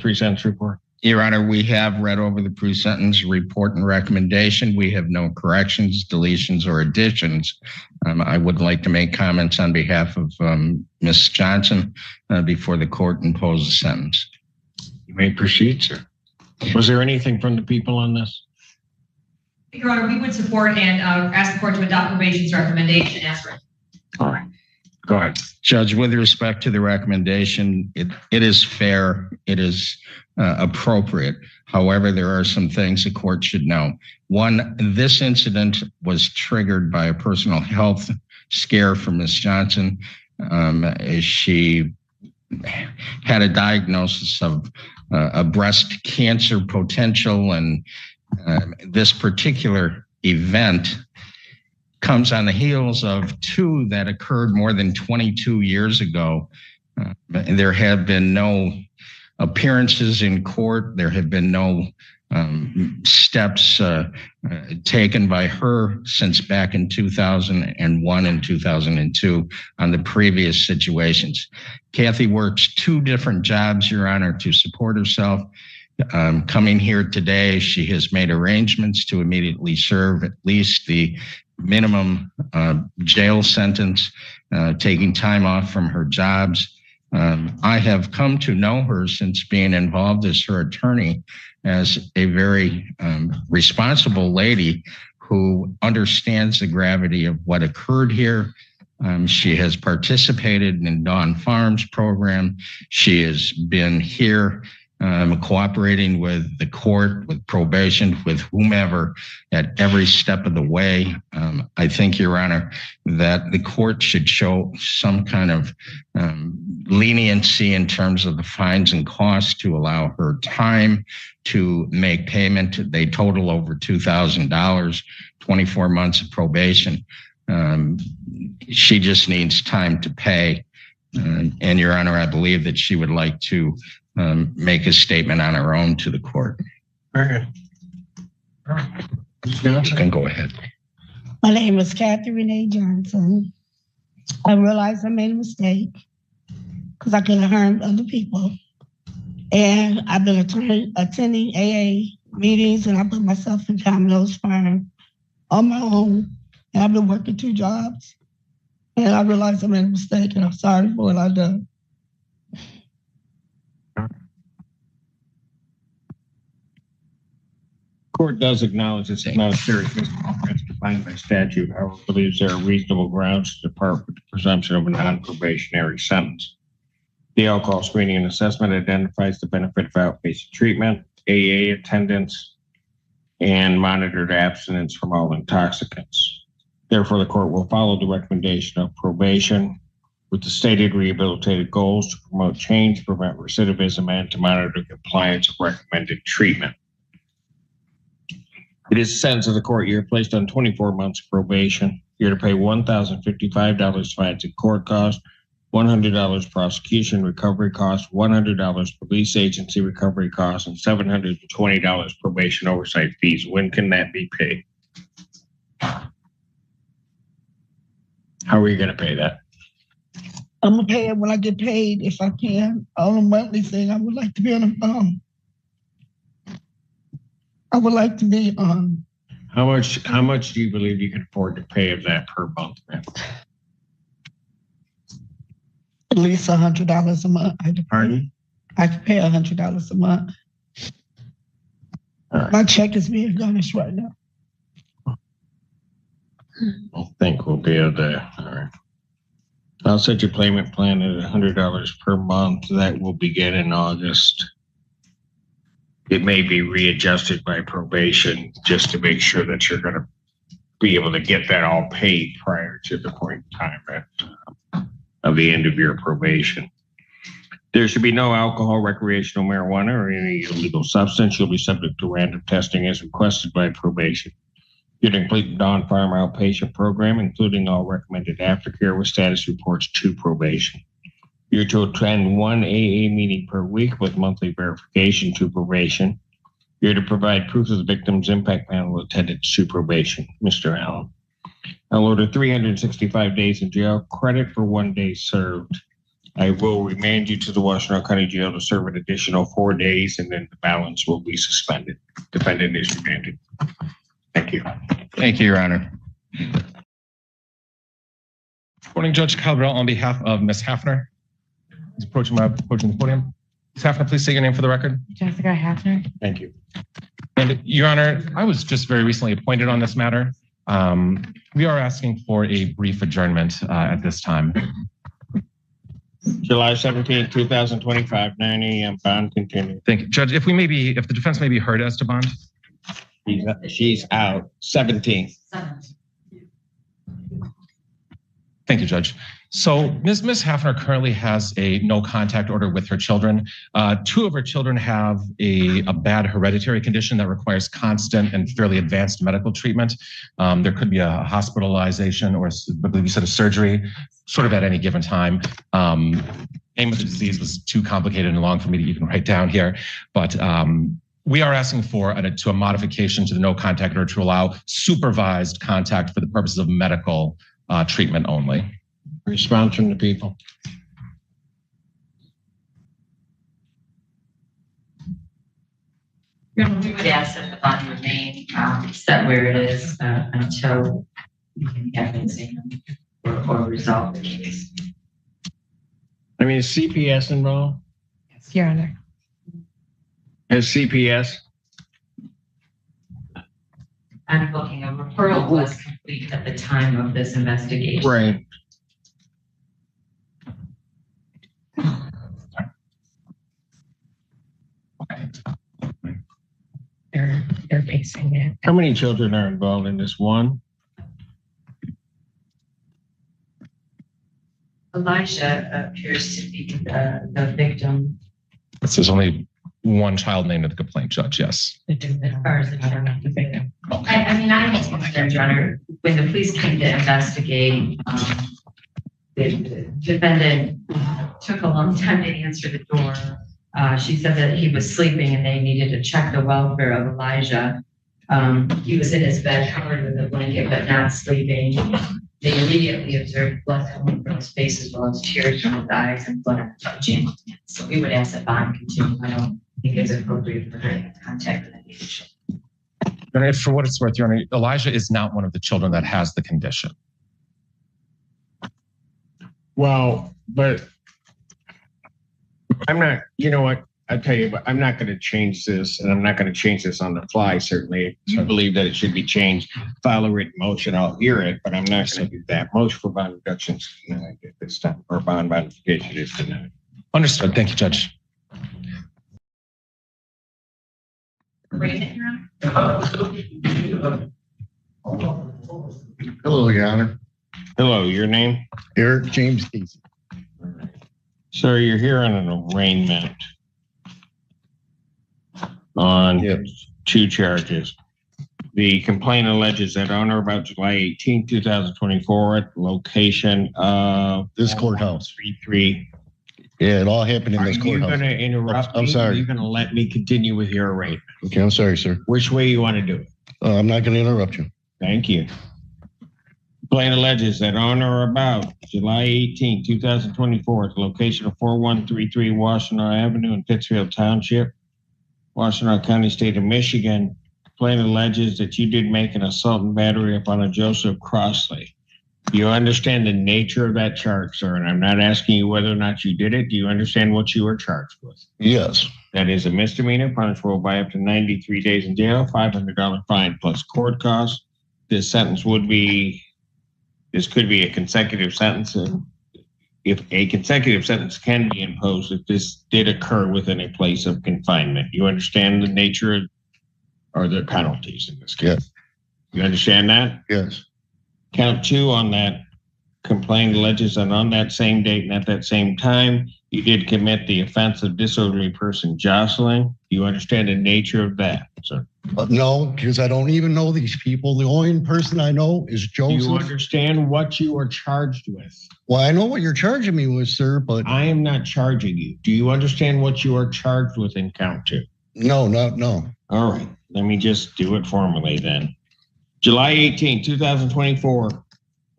pre-sentence report? Your Honor, we have read over the pre-sentence report and recommendation. We have no corrections, deletions, or additions. I would like to make comments on behalf of Ms. Johnson before the court imposes a sentence. You may proceed, sir. Was there anything from the people on this? Your Honor, we would support and ask the court to adopt probation's recommendation as written. All right. Go ahead. Judge, with respect to the recommendation, it is fair. It is appropriate. However, there are some things the court should know. One, this incident was triggered by a personal health scare for Ms. Johnson. She had a diagnosis of a breast cancer potential, and this particular event comes on the heels of two that occurred more than 22 years ago. There have been no appearances in court. There have been no steps taken by her since back in 2001 and 2002 on the previous situations. Kathy works two different jobs, Your Honor, to support herself. Coming here today, she has made arrangements to immediately serve at least the minimum jail sentence, taking time off from her jobs. I have come to know her since being involved as her attorney as a very responsible lady who understands the gravity of what occurred here. She has participated in Dawn Farms program. She has been here cooperating with the court, with probation, with whomever at every step of the way. I think, Your Honor, that the court should show some kind of leniency in terms of the fines and costs to allow her time to make payment. They total over $2,000, 24 months of probation. She just needs time to pay. And Your Honor, I believe that she would like to make a statement on her own to the court. Very good. All right. Ms. Johnson, You can go ahead. My name is Catherine A. Johnson. I realized I made a mistake because I could have harmed other people. And I've been attending AA meetings, and I put myself in Domino's firm on my own. And I've been working two jobs. And I realized I made a mistake, and I'm sorry for what I've done. Court does acknowledge this is not a serious offense defined by statute. However, believes there are reasonable grounds to depart with the presumption of a non-probationary sentence. The alcohol screening and assessment identifies the benefit of outpatient treatment, AA attendance, and monitored abstinence from all intoxicants. Therefore, the court will follow the recommendation of probation with the stated rehabilitative goals to promote change, prevent recidivism, and to monitor compliance of recommended treatment. It is a sentence of the court. You're placed on 24 months of probation. You're to pay $1,055 fines and court costs, $100 prosecution recovery costs, $100 police agency recovery costs, and $720 probation oversight fees. When can that be paid? How are you going to pay that? I'm going to pay it when I get paid, if I can. On a monthly thing, I would like to be on a I would like to be on. How much do you believe you can afford to pay of that per month, ma'am? At least $100 a month. Pardon? I could pay $100 a month. Right. My check is being garnished right now. I think we'll be able to. All right. I'll set your payment plan at $100 per month. That will begin in August. It may be readjusted by probation just to make sure that you're going to be able to get that all paid prior to the point in time of the end of your probation. There should be no alcohol, recreational marijuana, or any illegal substance. You'll be subject to random testing as requested by probation. You're to complete the Dawn Farm outpatient program, including all recommended aftercare with status reports to probation. You're to attend one AA meeting per week with monthly verification to probation. You're to provide proof of the victim's impact panel attendance to probation. Mr. Allen. I'll order 365 days in jail, credit for 1 day served. I will remand you to the Washtenaw County Jail to serve an additional 4 days, and then the balance will be suspended. Defendant is remanded. Thank you. Thank you, Your Honor. Morning, Judge Calderell, on behalf of Ms. Hafner. He's approaching the podium. Ms. Hafner, please say your name for the record. Jessica Hafner. Thank you. And Your Honor, I was just very recently appointed on this matter. We are asking for a brief adjournment at this time. July 17, 2025, 9 a.m. Bond continued. Thank you. Judge, if the defense may be heard as to bond. She's out. 17. Thank you, Judge. So Ms. Hafner currently has a no contact order with her children. 2 of her children have a bad hereditary condition that requires constant and fairly advanced medical treatment. There could be a hospitalization or, I believe you said, a surgery, sort of at any given time. Name of the disease was too complicated and long for me to even write down here, but we are asking for a modification to the no contact order to allow supervised contact for the purposes of medical treatment only. Response from the people. We would ask that the bond remain set where it is until we can have an exam or resolve the case. I mean, is CPS involved? Yes, Your Honor. Is CPS? I'm looking, a referral was complete at the time of this investigation. Right. They're facing it. How many children are involved in this one? Elijah appears to be the victim. There's only one child named in the complaint, Judge, yes. As far as the child, not the victim. I mean, I was concerned, Your Honor, when the police came to investigate, the defendant took a long time to answer the door. She said that he was sleeping and they needed to check the welfare of Elijah. He was in his bed covered with a blanket, but not sleeping. They immediately observed blood coming from his face as well as tears from his eyes and blood touching. So we would ask that bond continue. I don't think it's appropriate for her to contact with any issue. For what it's worth, Your Honor, Elijah is not one of the children that has the condition. Well, but I'm not, you know what? I tell you, but I'm not going to change this, and I'm not going to change this on the fly, certainly. If you believe that it should be changed, file a written motion, I'll hear it, but I'm not going to do that. Motion for bond reduction is denied at this time, or bond modification is denied. Understood. Thank you, Judge. Hello, Your Honor. Hello, your name? Eric James Casey. Sir, you're here on an arraignment on 2 charges. The complaint alleges that on or about July 18, 2024, at the location of This courthouse. 33. Yeah, it all happened in Are this you courthouse. going to interrupt I'm me? sorry. Are you going to let me continue with your arraignment? Okay, I'm sorry, sir. Which way you want to do it? I'm not going to interrupt you. Thank you. Complaint alleges that on or about July 18, 2024, at the location of 4133 Washtenaw Avenue in Pittsfield Township, Washtenaw County, State of Michigan, complaint alleges that you did make an assault and battery upon a Joseph Crossley. Do you understand the nature of that charge, sir? And I'm not asking you whether or not you did it. Do you understand what you were charged with? Yes. That is a misdemeanor, punishable by up to 93 days in jail, $500 fine plus court costs. This could be a consecutive sentence. And if a consecutive sentence can be imposed, if this did occur within a place of confinement, you understand the nature or the penalties in this case? Yes. You understand that? Yes. Count 2 on that complaint alleges that on that same date and at that same time, you did commit the offense of disorderly person jostling. Do you understand the nature of that, sir? No, because I don't even know these people. The only person I know is Do you Joseph. understand what you are charged with? Well, I know what you're charging me with, sir, but I am not charging you. Do you understand what you are charged with in count 2? no. All right, let me just do it formally then. July 18, 2024,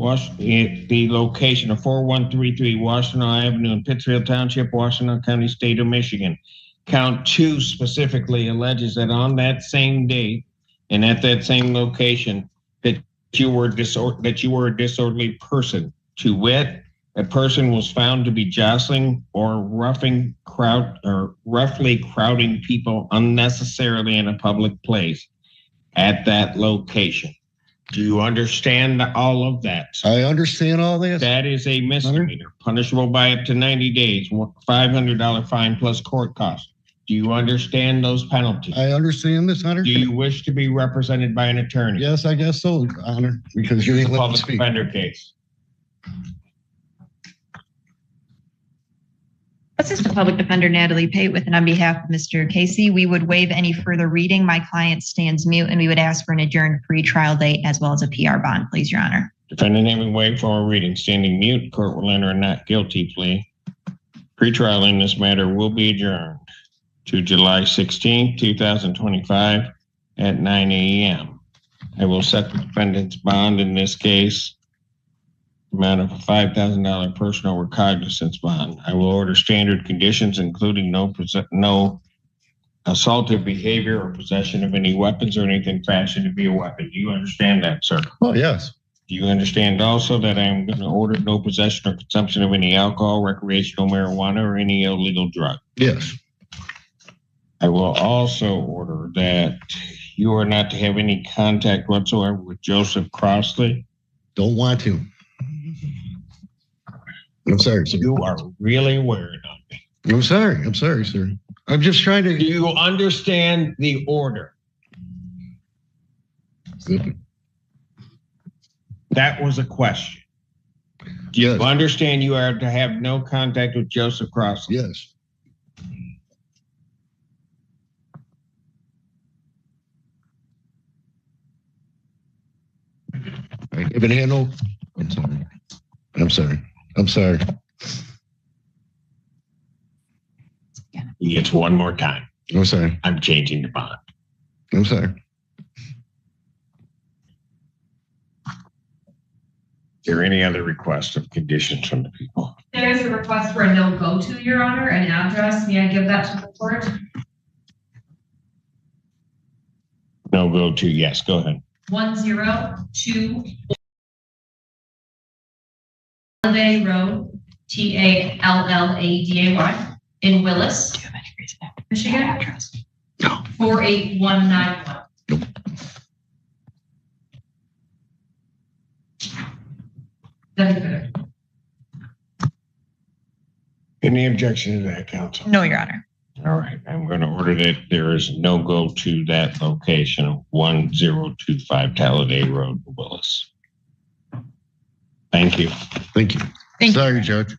the location of 4133 Washington Avenue in Pittsfield Township, Washington County, State of Michigan. Count 2 specifically alleges that on that same day and at that same location that you were a disorderly person. To wit, a person was found to be jostling or roughly crowding people unnecessarily in a public place at that location. Do you understand all of that? I understand all this. That is a misdemeanor, punishable by up to 90 days, $500 fine plus court costs. Do you understand those penalties? I understand this, Hunter. Do you wish to be represented by an attorney? Yes, I guess so, Hunter, because you It's ain't a let me public speak. defender case. Assistant Public Defender Natalie Pate, and on behalf of Mr. Casey, we would waive any further reading. My client stands mute, and we would ask for an adjourned pre-trial date as well as a PR bond, please, Your Honor. Defendant having waived formal reading, standing mute, court will enter a not guilty plea. Pre-trial in this matter will be adjourned to July 16, 2025 at 9 a.m. I will set the defendant's bond in this case, amount of a $5,000 personal recognizance bond. I will order standard conditions, including no assaultive behavior or possession of any weapons or anything fashioned to be a weapon. Do you understand that, sir? Oh, yes. Do you understand also that I am going to order no possession or consumption of any alcohol, recreational marijuana, or any illegal drug? Yes. I will also order that you are not to have any contact whatsoever with Joseph Crossley. Don't want to. I'm sorry, sir. You are really wearing on me. I'm sorry, sir. I'm just trying Do to. you understand the order? That was a question. Do you Yes. understand you are to have no contact with Joseph Crossley? Yes. I give it handle. I'm sorry. It's one more time. I'm sorry. I'm changing the bond. I'm sorry. Is there any other request of conditions from the people? There is a request for a no go to, Your Honor, an address. May I give that to the court? No go to, yes, go ahead. 102 Talladay Road, Talladay in Willis, Michigan. No. 48191. Defendant. Any objection to that, counsel? No, Your Honor. All right, I'm going to order that there is no go to that location of 1025 Talladay Road, Willis. Thank you. Thank you. Thank you. Sorry, Judge.